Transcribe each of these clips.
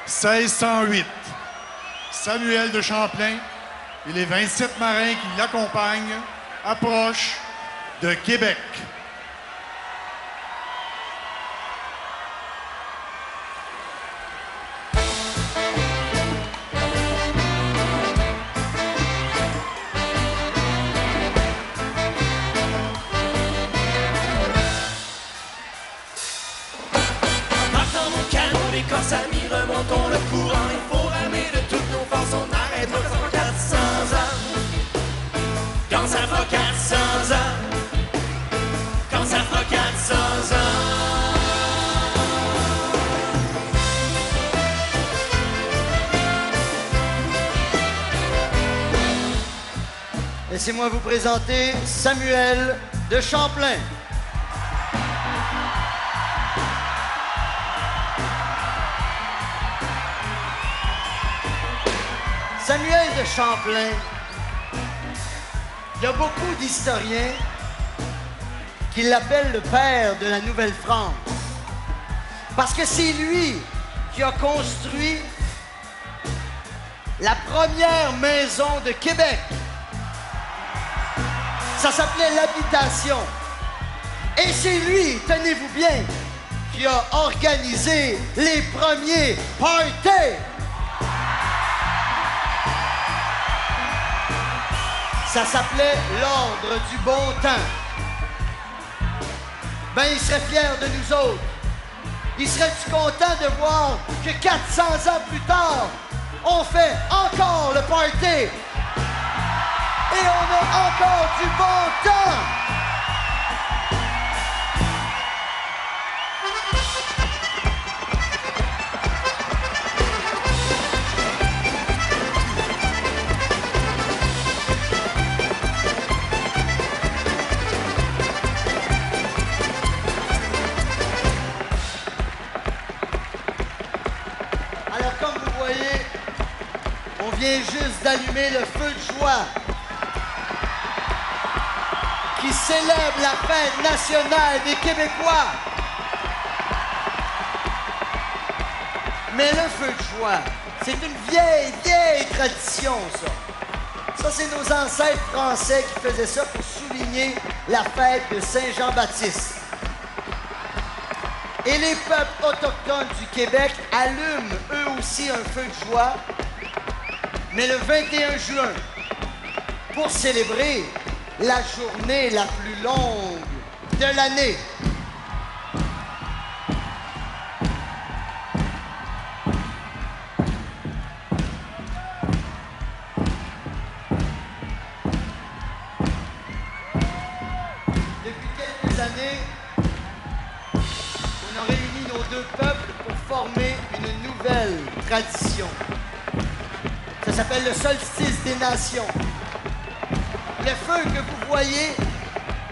1608. Samuel de Champlain et les 27 marins qui l'accompagnent approchent de Québec. Amis, remontons le courant, il faut ramer de toutes nos forces, on arrête quand ça fera 400 ans. Quand ça fera 400 ans. Quand ça fera 400 ans. Laissez-moi vous présenter Samuel de Champlain. Samuel de Champlain, il y a beaucoup d'historiens qui l'appellent le père de la Nouvelle-France. Parce que c'est lui qui a construit la première maison de Québec. Ça s'appelait l'Habitation. Et c'est lui, tenez-vous bien, qui a organisé les premiers parties. Ça s'appelait l'Ordre du Bon Temps. Ben, il serait fier de nous autres. Il serait-tu content de voir que 400 ans plus tard, on fait encore le party? Et on a encore du bon temps! On vient juste d'allumer le feu de joie qui célèbre la fête nationale des Québécois. Mais le feu de joie, c'est une vieille tradition, ça. Ça, c'est nos ancêtres français qui faisaient ça pour souligner la fête de Saint-Jean-Baptiste. Et les peuples autochtones du Québec allument eux aussi un feu de joie, mais le 21 juin, pour célébrer la journée la plus longue de l'année. Depuis quelques années, on a réuni nos deux peuples pour former une nouvelle tradition. Ça s'appelle le solstice des nations. Les feux que vous voyez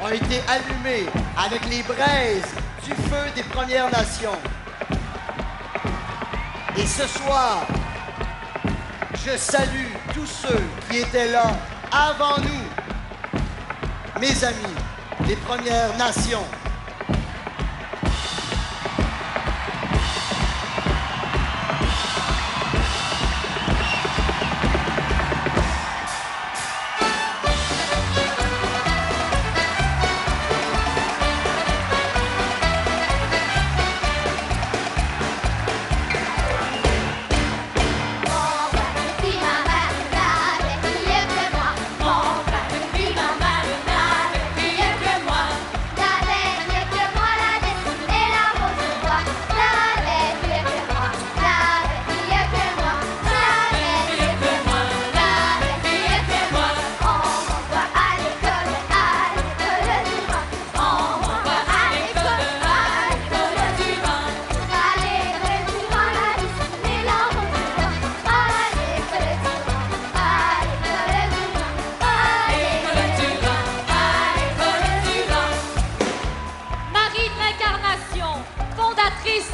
ont été allumés avec les braises du feu des Premières Nations. Et ce soir, je salue tous ceux qui étaient là avant nous, mes amis, les Premières Nations.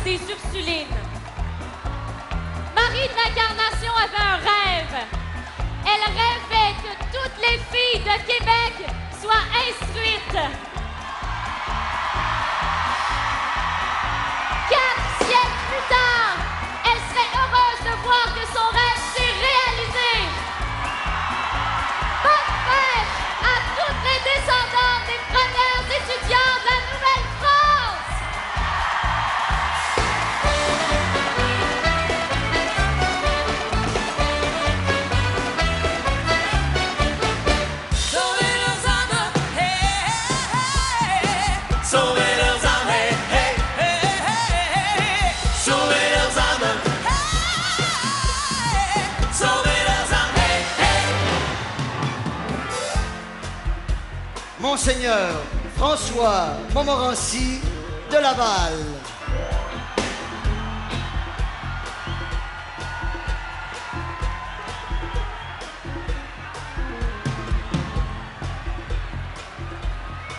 Des Ursulines. Marie de l'Incarnation avait un rêve. Elle rêvait que toutes les filles de Québec soient instruites. 4 siècles plus tard, elle serait heureuse Monseigneur François Montmorency de Laval.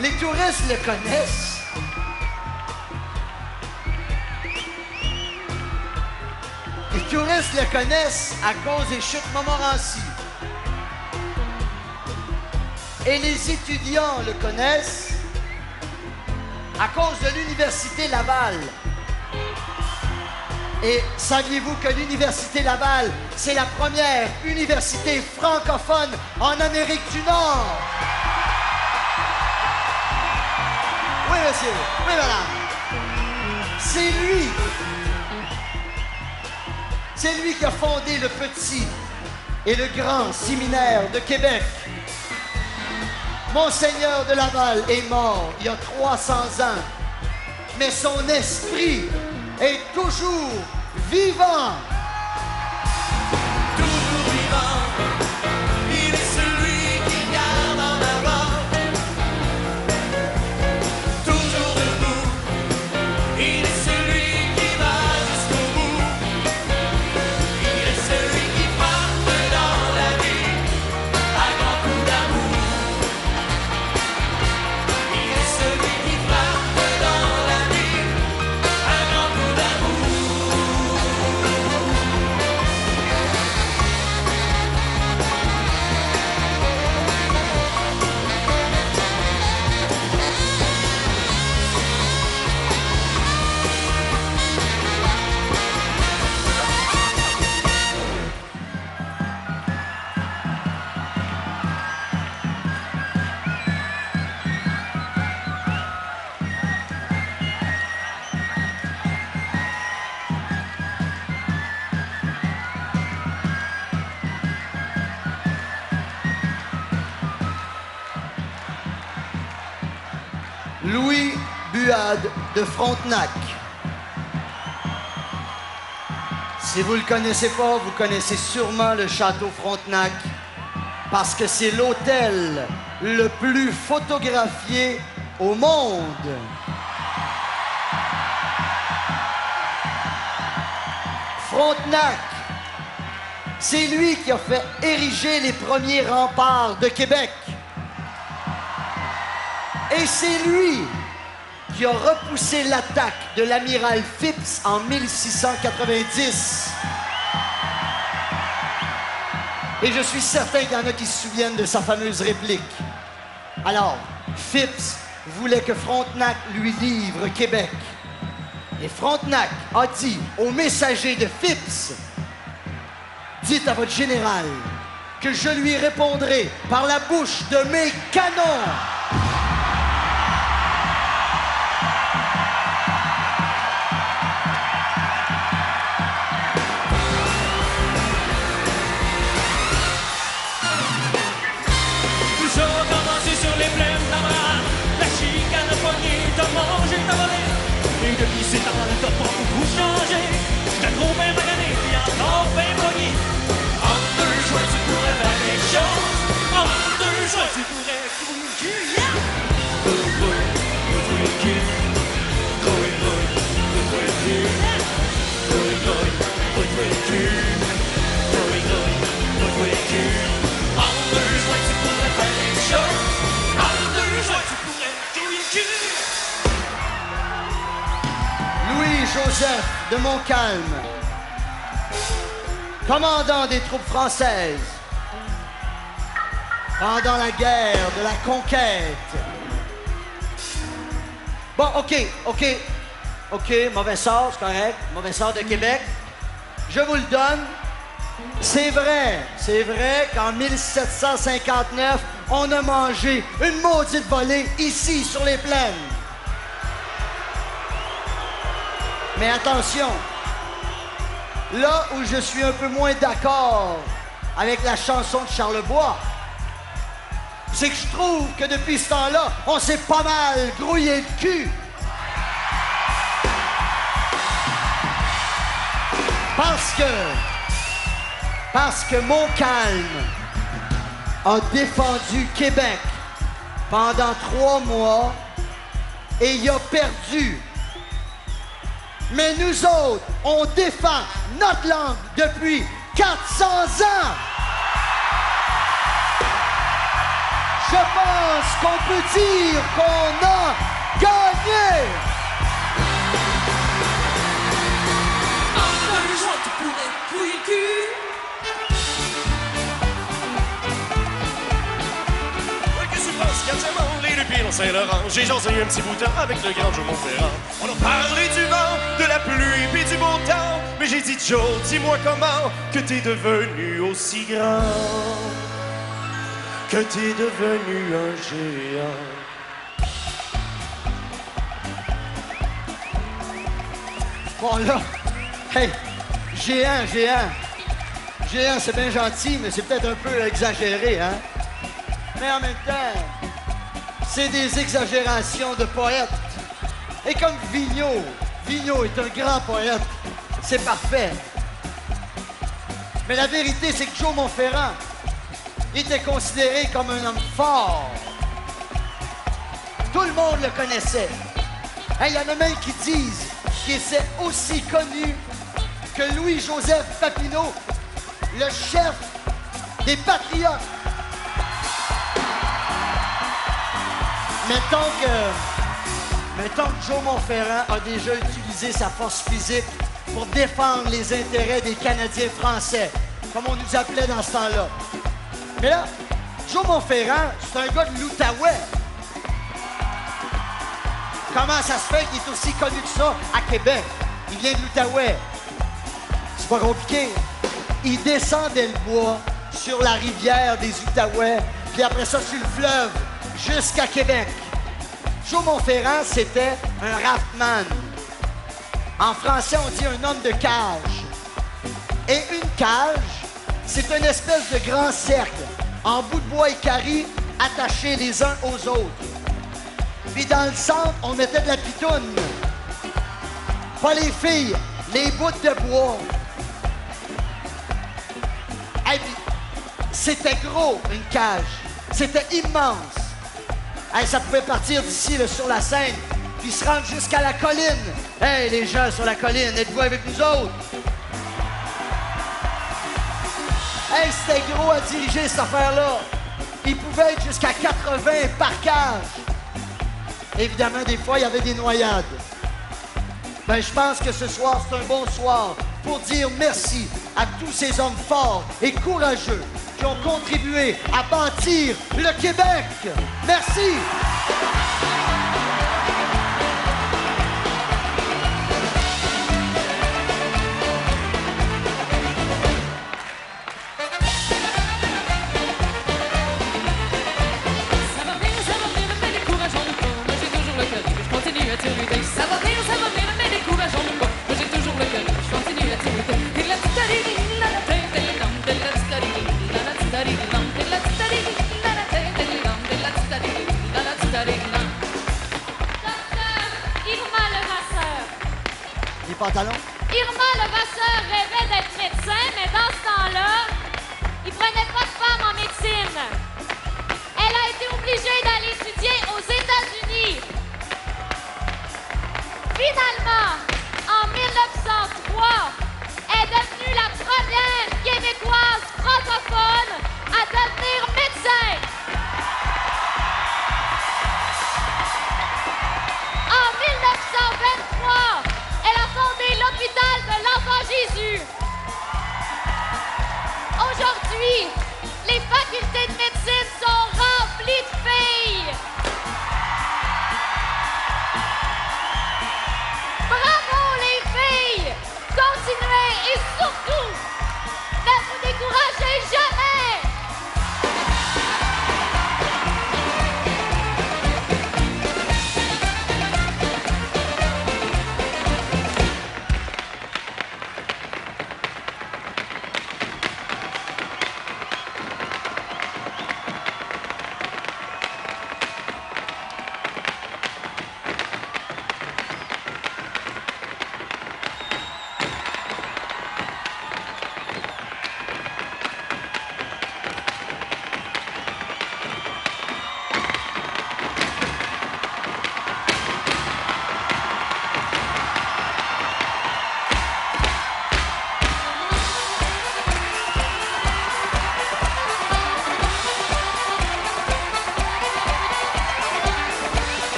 Les touristes le connaissent. Les touristes le connaissent à cause des chutes Montmorency. Et les étudiants le connaissent à cause de l'Université Laval. Et saviez-vous que l'Université Laval, c'est la première université francophone en Amérique du Nord? Oui, monsieur. Oui, madame. C'est lui. C'est lui qui a fondé le petit et le grand séminaire de Québec. Monseigneur de Laval est mort il y a 300 ans, mais son esprit est toujours vivant. Toujours vivant, il est celui qui garde en avant. Toujours debout, il est celui qui va jusqu'au bout. Il est celui qui frappe dans la vie à grands coups d'amour. Il est celui qui frappe dans la vie à grands coups d'amour. Louis Buade de Frontenac. Si vous ne le connaissez pas, vous connaissez sûrement le château Frontenac parce que c'est l'hôtel le plus photographié au monde. Frontenac, c'est lui qui a fait ériger les premiers remparts de Québec. Et c'est lui qui a repoussé l'attaque de l'amiral Phipps en 1690. Et je suis certain qu'il y en a qui se souviennent de sa fameuse réplique. Alors, Phipps voulait que Frontenac lui livre Québec. Et Frontenac a dit au messager de Phipps, « Dites à votre général que je lui répondrai par la bouche de mes canons. » Toujours commencé sur les plaines d'Abraham, la chicane a poigné, t'as mangé, t'as volé. Et depuis ces temps, t'as pas beaucoup changé. T'as trop bien magané, puis encore bien pogné. En deux choix, tu pourrais faire quelque chose. En deux choix, tu pourrais trouver le cul, yeah! Trouver le cul. Trouver le cul. Trouver le cul. Trouver le cul. En deux choix, tu pourrais faire quelque chose. En deux choix, tu pourrais trouver le cul. Louis-Joseph de Montcalm, commandant des troupes françaises pendant la guerre de la conquête. Bon, OK, mauvais sort, c'est correct, mauvais sort de Québec. Je vous le donne. C'est vrai qu'en 1759, on a mangé une maudite volée ici, sur les plaines. Mais attention, là où je suis un peu moins d'accord avec la chanson de Charlebois, c'est que je trouve que depuis ce temps-là, on s'est pas mal grouillé le cul. Parce que Montcalm a défendu Québec pendant 3 mois et il a perdu. Mais nous autres, on défend notre langue depuis 400 ans. Je pense qu'on peut dire qu'on a gagné. Enfin, le joint, tu pourrais couiller le cul. Qu'est-ce que tu penses quand j'ai mangé le pied dans Saint-Laurent? J'ai jasé un petit bout de temps avec le grand Joe Montferrand. On a parlé du vent, de la pluie puis du beau temps. Mais j'ai dit, Joe, dis-moi comment que t'es devenu aussi grand, que t'es devenu un géant. Bon là, hey, géant. Géant, c'est bien gentil, mais c'est peut-être un peu exagéré, hein? Mais en même temps, c'est des exagérations de poètes. Et comme Vigneault est un grand poète, c'est parfait. Mais la vérité, c'est que Joe Montferrand était considéré comme un homme fort. Tout le monde le connaissait. Il y en a même qui disent qu'il était aussi connu que Louis-Joseph Papineau, le chef des Patriotes. Mettons que Joe Montferrand a déjà utilisé sa force physique pour défendre les intérêts des Canadiens français, comme on nous appelait dans ce temps-là. Mais là, Joe Montferrand, c'est un gars de l'Outaouais. Comment ça se fait qu'il est aussi connu que ça à Québec? Il vient de l'Outaouais. C'est pas compliqué. Il descendait le bois sur la rivière des Outaouais, puis après ça sur le fleuve, jusqu'à Québec. Joe Montferrand, c'était un raftman. En français, on dit un homme de cage. Et une cage, c'est une espèce de grand cercle, en bout de bois équarri, attachés les uns aux autres. Puis dans le centre, on mettait de la pitoune. Pas les filles, les bouts de bois. Et puis, c'était gros, une cage. C'était immense. Hey, ça pouvait partir d'ici, là, sur la Seine, puis se rendre jusqu'à la colline. Hey, les gens sur la colline, êtes-vous avec nous autres? Hey, c'était gros à diriger, cette affaire-là. Il pouvait être jusqu'à 80 par cage. Évidemment, des fois, il y avait des noyades. Ben, je pense que ce soir, c'est un bon soir pour dire merci à tous ces hommes forts et courageux qui ont contribué à bâtir le Québec. Merci! Pantalon. Irma Levasseur rêvait d'être médecin, mais dans ce temps-là, il prenait pas de femme en médecine. Elle a été obligée d'aller étudier aux États-Unis. Finalement, en 1903, elle est devenue la première Québécoise francophone à devenir médecin. En 1923, elle a fondé l'hôpital de l'Enfant-Jésus. Aujourd'hui, les facultés de médecine sont remplies de filles. Bravo les filles! Continuez et surtout, ne vous découragez jamais!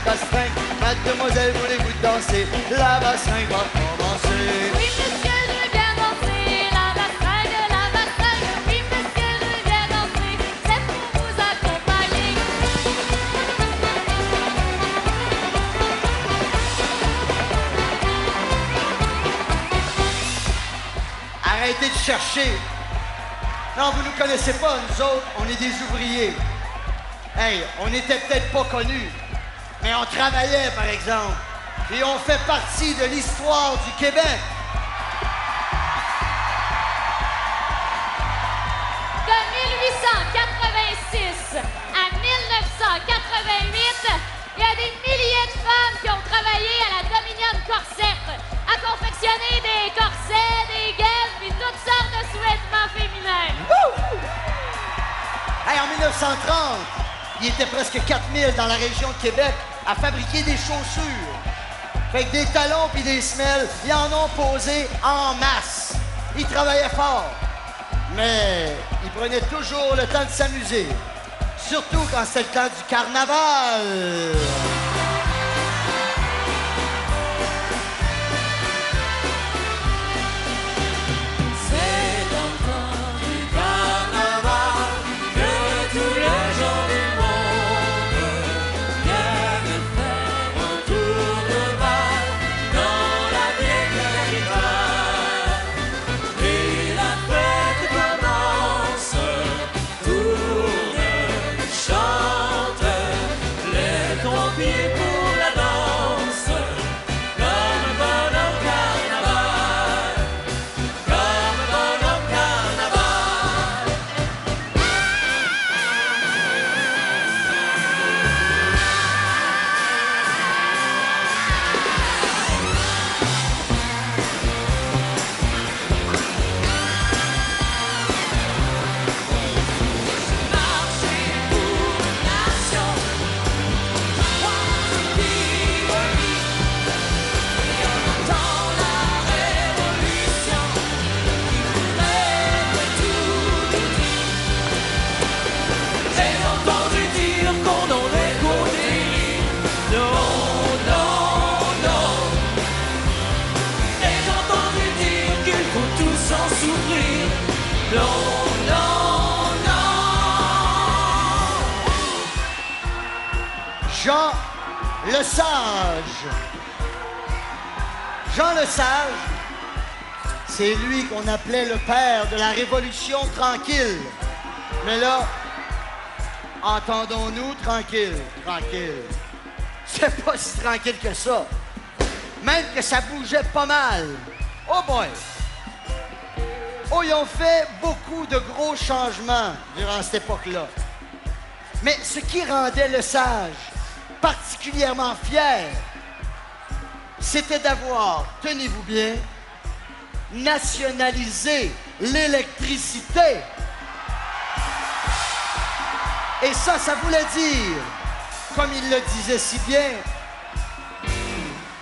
bastringue. Mademoiselle, voulez-vous danser? La bastringue va commencer. Oui, monsieur, je veux bien danser. La bastringue. Oui, monsieur, je veux bien danser. C'est pour vous accompagner. Arrêtez de chercher. Non, vous nous connaissez pas, nous autres, on est des ouvriers. Hey, on n'était peut-être pas connus, mais on travaillait, par exemple. Et on fait partie de l'histoire du Québec. De 1886 à 1988, il y a des milliers de femmes qui ont travaillé à la Dominion Corset, à confectionner des corsets, des guêpes et toutes sortes de sous-vêtements féminins. Hey, en 1930, il était presque 4000 dans la région de Québec à fabriquer des chaussures. Fait que des talons puis des semelles, ils en ont posé en masse. Ils travaillaient fort, mais ils prenaient toujours le temps de s'amuser. Surtout quand c'était le temps du carnaval. Jean Lesage. Jean Lesage, c'est lui qu'on appelait le père de la Révolution tranquille. Mais là, entendons-nous tranquille. C'est pas si tranquille que ça. Même que ça bougeait pas mal. Oh boy! Oh, ils ont fait beaucoup de gros changements durant cette époque-là. Mais ce qui rendait Lesage particulièrement fier, c'était d'avoir, tenez-vous bien, nationalisé l'électricité. Et ça voulait dire, comme il le disait si bien,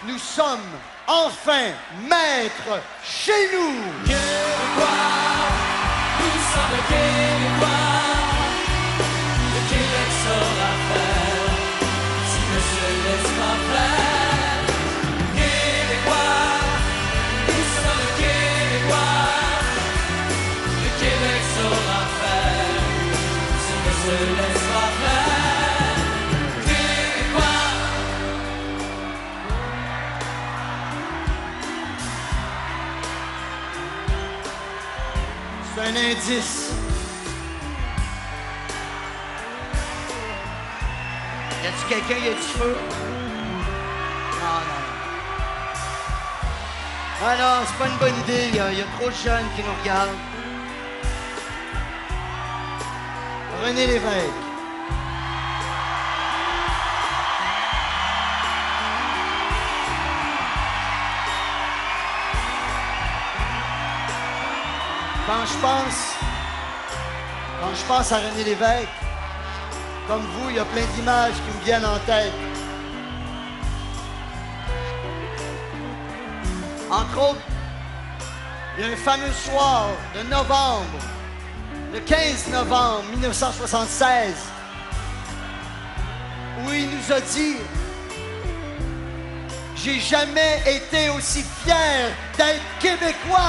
nous sommes enfin maîtres chez nous. Québécois, nous sommes Québécois. Le Québec saura faire si ne se laisse pas faire. Québécois, nous sommes Québécois. Le Québec saura faire si ne se laisse pas faire. Québécois. C'est un indice. Y a-tu quelqu'un qui a du feu? Non. Ah non, c'est pas une bonne idée. Il y a trop de jeunes qui nous regardent. René Lévesque. Quand je pense à René Lévesque, comme vous, il y a plein d'images qui me viennent en tête. Entre autres, il y a un fameux soir de novembre, le 15 novembre 1976, où où il nous a dit « J'ai jamais été aussi fier d'être Québécois ».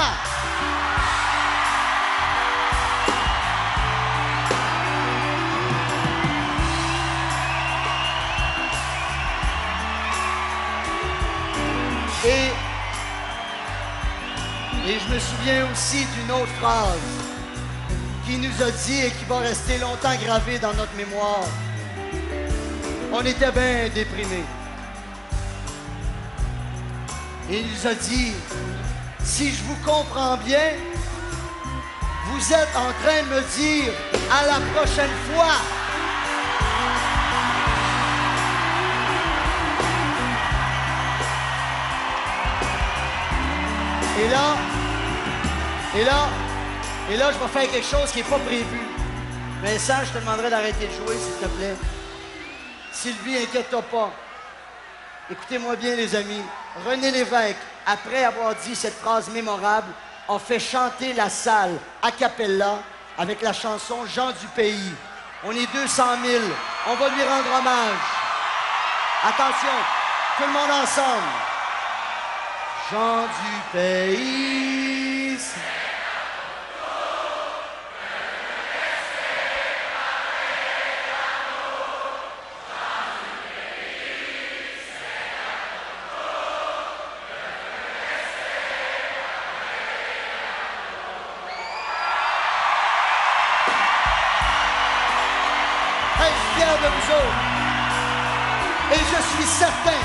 Et je me souviens aussi d'une autre phrase qui nous a dit et qui va rester longtemps gravée dans notre mémoire. On était bien déprimés. Et il nous a dit, si je vous comprends bien, vous êtes en train de me dire à la prochaine fois. Et là, je vais faire quelque chose qui n'est pas prévu. Vincent, je te demanderai d'arrêter de jouer, s'il te plaît. Sylvie, inquiète-toi pas. Écoutez-moi bien, les amis. René Lévesque, après avoir dit cette phrase mémorable, a fait chanter la salle a cappella avec la chanson « Jean du pays ». On est 200 000. On va lui rendre hommage. Attention, tout le monde ensemble. Jean du pays. De vous autres. Et je suis certain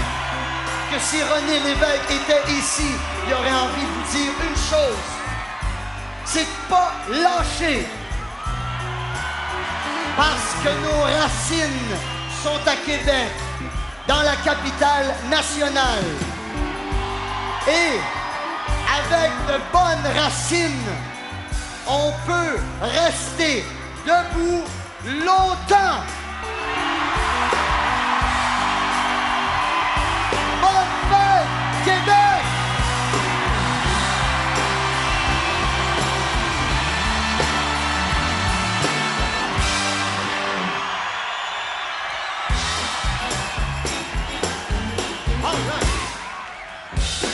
que si René Lévesque était ici, il aurait envie de vous dire une chose, c'est de pas lâcher. Parce que nos racines sont à Québec, dans la capitale nationale. Et avec de bonnes racines, on peut rester debout longtemps. Québec!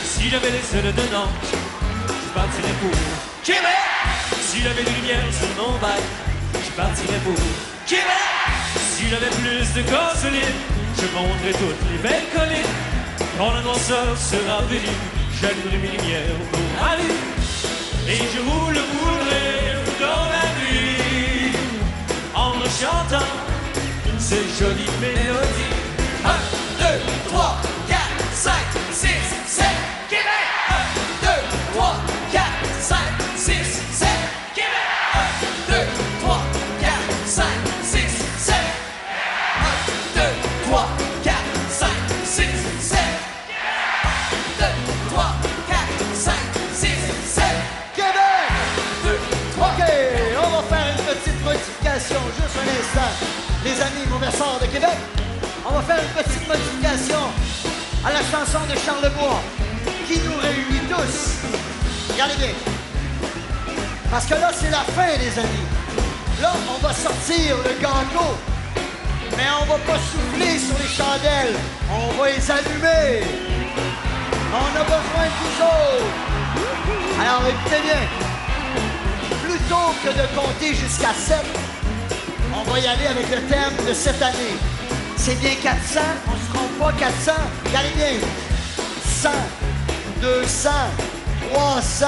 Si j'avais les ailes de Nantes, je partirais pour Québec. Si j'avais des lumières sur mon bail, je partirais pour Québec. Si j'avais plus de gasoline, je monterais toutes les belles collines. Quand la noirceur sera venue, j'allumerai mes lumières pour ma vie. Et je roulerai dans la nuit en me chantant ces jolies mélodies. 1, 2, 3, 4, 5, 6, 7, Québec! 1, 2, 3, 4, 5, 6, 7, Québec! 1, 2, 3, 4, 5, 6, 7. 1, 2, 3, 4, 5, 6, 7. 1, 2, 3, 4, 5, 6, 7. Québec! 2, 3. OK, on va faire une petite modification, juste un instant. Les amis Mauversard de Québec, on va faire une petite modification à la chanson de Charlebois qui nous réunit tous. Regardez bien. Parce que là, c'est la fin, les amis. Là, on va sortir le gâteau. Mais on va pas souffler sur les chandelles. On va les allumer. On a besoin de vous autres. Alors, écoutez bien. Plutôt que de compter jusqu'à 7, on va y aller avec le thème de cette année. C'est bien 400, on se trompe pas, 400. Regardez bien. 100, 200, 300,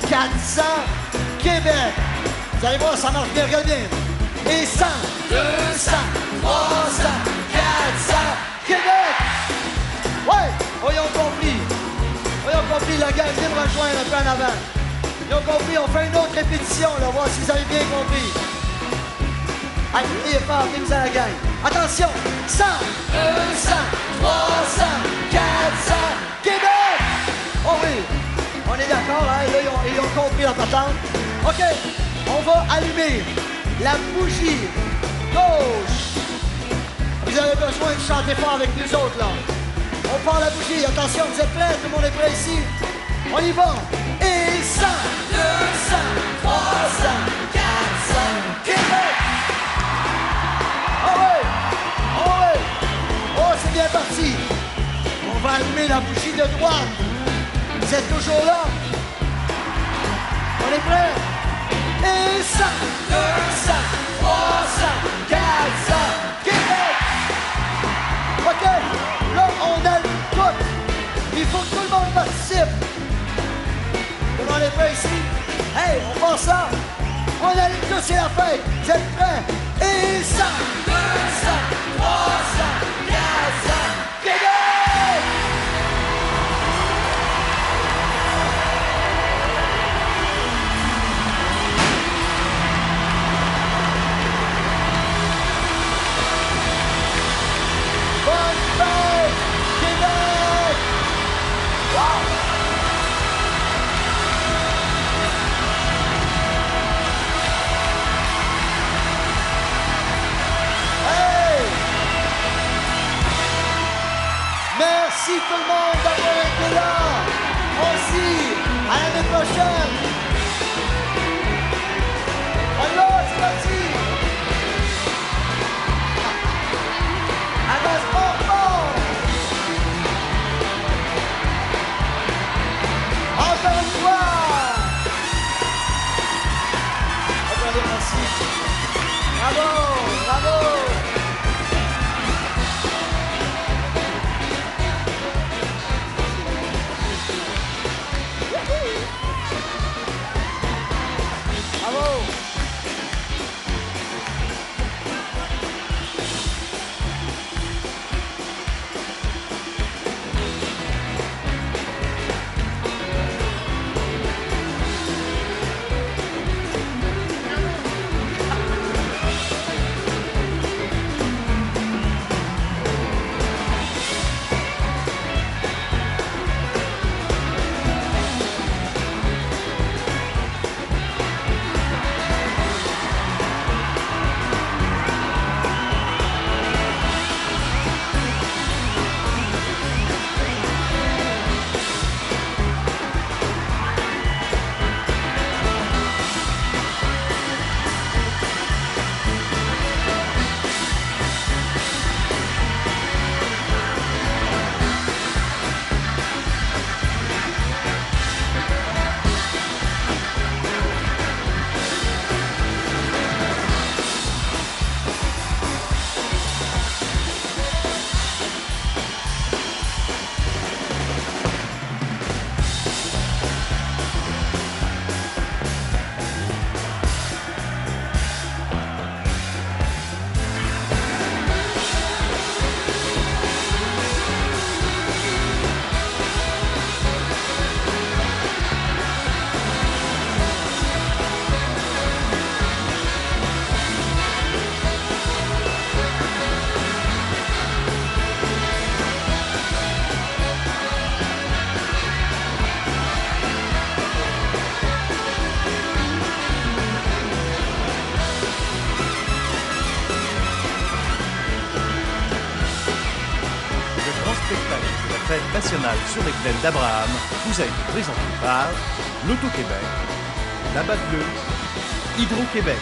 400, Québec. Vous allez voir, ça marche bien, regardez bien. Et 100, 200, 300, 400, Québec. Ouais, oh, ils ont compris. Oh, ils ont compris, la gang, venez me rejoindre un peu en avant. Ils ont compris, on fait une autre répétition, là, voir si vous avez bien compris. Allez, criez fort, venez-vous à la gang. Attention, 100, 200, 300, 400, Québec! Oh oui, on est d'accord, hein? Là, ils ont compris la patente. OK, on va allumer la bougie gauche. Vous avez besoin de chanter fort avec nous autres, là. On part la bougie, attention, vous êtes prêts? Tout le monde est prêt ici? On y va! Et 100, 200, 300, 400, Québec! Ah ouais! Ah ouais! allumer la bougie de droite. Vous êtes toujours là? On est prêts? Et 100, 200, 300, 400, Québec! OK, là, on allume tout. Il faut que tout le monde participe. Tout le monde est prêt ici? Hey, on pense ça. On allume tout, c'est la fête. Vous êtes prêts? Et 100, 200, 300, 400, Québec! Bonne fête, Québec! Wow! Merci tout le monde d'avoir été là. On se dit à l'année prochaine. Alors, c'est parti. Avance fort. Encore une fois. Attendez, merci. Bravo, bravo. Fête nationale sur les plaines d'Abraham vous a été présenté par l'Auto-Québec, la Batte Bleue, Hydro-Québec.